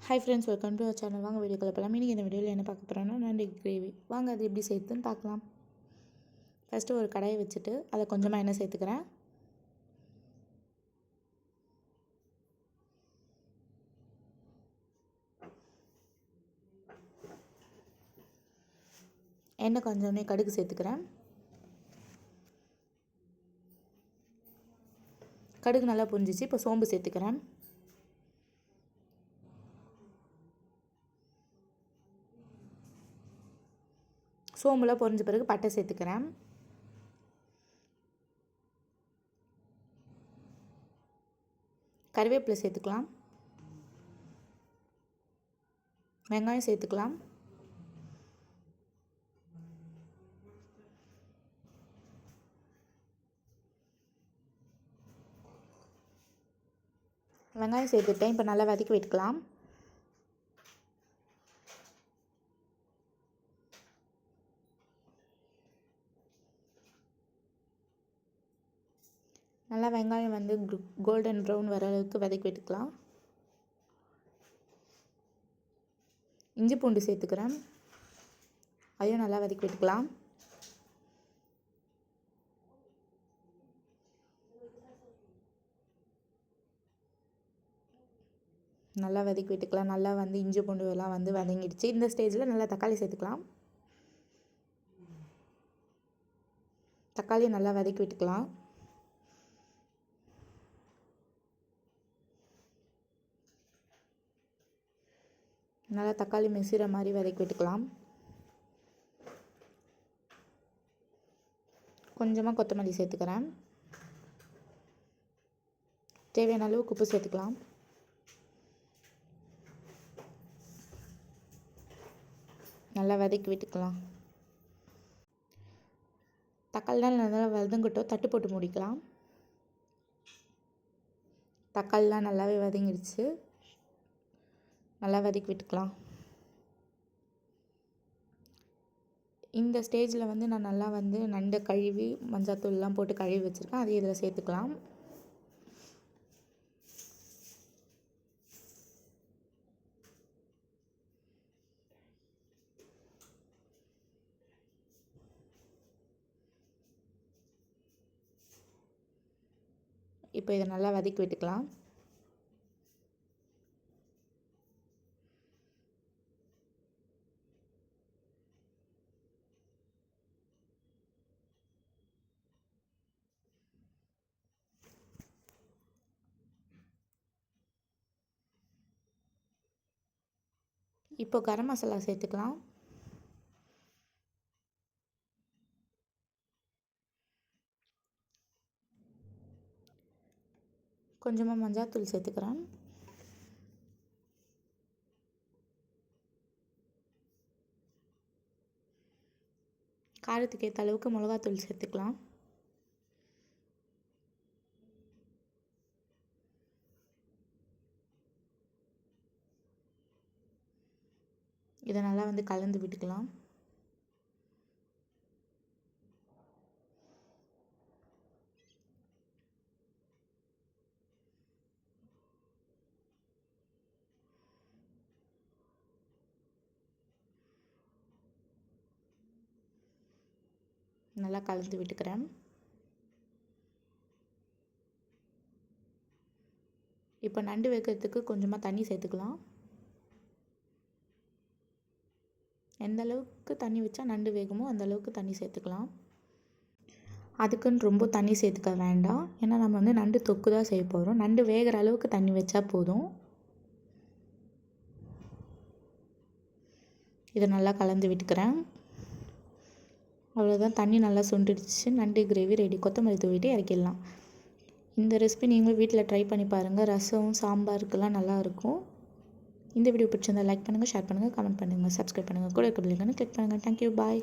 Hi friends, welcome to our channel. வாங்க வீடியோக்குள்ள போகலாம். இன்றைக்கி இந்த வீடியோவில் என்ன பார்க்க போகிறோன்னா நண்டு கிரேவி. வாங்க அது எப்படி சேர்த்துன்னு பார்க்கலாம். ஃபஸ்ட்டு ஒரு கடாயை வச்சுட்டு அதை கொஞ்சமாக எண்ணெய் சேர்த்துக்கிறேன். எண்ணெய் கொஞ்சோடனே கடுகு சேர்த்துக்கிறேன். கடுகு நல்லா பொரிஞ்சிச்சு. இப்போ சோம்பு சேர்த்துக்கிறேன். சோம்புலாம் பொரிஞ்ச பிறகு பட்டை சேர்த்துக்கிறேன். கருவேப்பிலை சேர்த்துக்கலாம். வெங்காயம் சேர்த்துக்கலாம். வெங்காயம் சேர்த்துட்டேன். இப்போ நல்லா வதக்கி விட்டுக்கலாம். நல்லா வெங்காயம் வந்து கோல்டன் ப்ரௌன் வர அளவுக்கு வதக்கி விட்டுக்கலாம். இஞ்சி பூண்டு சேர்த்துக்கிறேன். அதையும் நல்லா வதக்கி விட்டுக்கலாம். நல்லா வதக்கி விட்டுக்கலாம். நல்லா வந்து இஞ்சி பூண்டு எல்லாம் வந்து வதங்கிடுச்சு. இந்த ஸ்டேஜில் நல்லா தக்காளி சேர்த்துக்கலாம். தக்காளியை நல்லா வதக்கி விட்டுக்கலாம். நல்லா தக்காளி மெசிற மாதிரி வதக்கி விட்டுக்கலாம். கொஞ்சமாக கொத்தமல்லி சேர்த்துக்கிறேன். தேவையான அளவுக்கு உப்பு சேர்த்துக்கலாம். நல்லா வதக்கி விட்டுக்கலாம். தக்காளிலாம் நல்லா வதங்கட்டும். தட்டு போட்டு மூடிக்கலாம். தக்காளிலாம் நல்லாவே வதங்கிடுச்சு. நல்லா வதக்கி விட்டுக்கலாம். இந்த ஸ்டேஜில் வந்து நான் நல்லா வந்து நண்டை கழுவி மஞ்சாத்தூள்லாம் போட்டு கழுவி வச்சுருக்கேன். அதையும் இதில் சேர்த்துக்கலாம். இப்போ இதை நல்லா வதக்கி விட்டுக்கலாம். இப்போ கரம் மசாலா சேர்த்துக்கலாம். கொஞ்சமாக மஞ்சாத்தூள் சேர்த்துக்கிறேன். காரத்துக்கு ஏற்ற அளவுக்கு மிளகாத்தூள் சேர்த்துக்கலாம். இதை நல்லா வந்து கலந்து விட்டுக்கலாம். நல்லா கலந்து விட்டுக்கிறேன். இப்போ நண்டு வைக்கிறதுக்கு கொஞ்சமாக தண்ணி சேர்த்துக்கலாம். எந்த அளவுக்கு தண்ணி வச்சா நண்டு வேகுமோ அந்த அளவுக்கு தண்ணி சேர்த்துக்கலாம். அதுக்குன்னு ரொம்ப தண்ணி சேர்த்துக்க வேண்டாம். ஏன்னா நம்ம வந்து நண்டு தொக்கு தான் செய்ய போகிறோம். நண்டு வேகிற அளவுக்கு தண்ணி வச்சா போதும். இதை நல்லா கலந்து விட்டுக்கிறேன். அவ்வளோதான், தண்ணி நல்லா சுண்டிடுச்சு. நண்டு கிரேவி ரெடி. கொத்தமல்லி தூவிட்டு இறக்கிடலாம். இந்த ரெசிபி நீங்களும் வீட்டில் ட்ரை பண்ணி பாருங்கள். ரசம் சாம்பாருக்கெல்லாம் நல்லாயிருக்கும். இந்த வீடியோ பிடிச்சிருந்தால் லைக் பண்ணுங்கள், ஷேர் பண்ணுங்கள், கமெண்ட் பண்ணுங்கள், சப்ஸ்கிரைப் பண்ணுங்கள், கூட இருக்க பெல் ஐகானை கிளிக் பண்ணுங்கள். தேங்க்யூ, பாய்.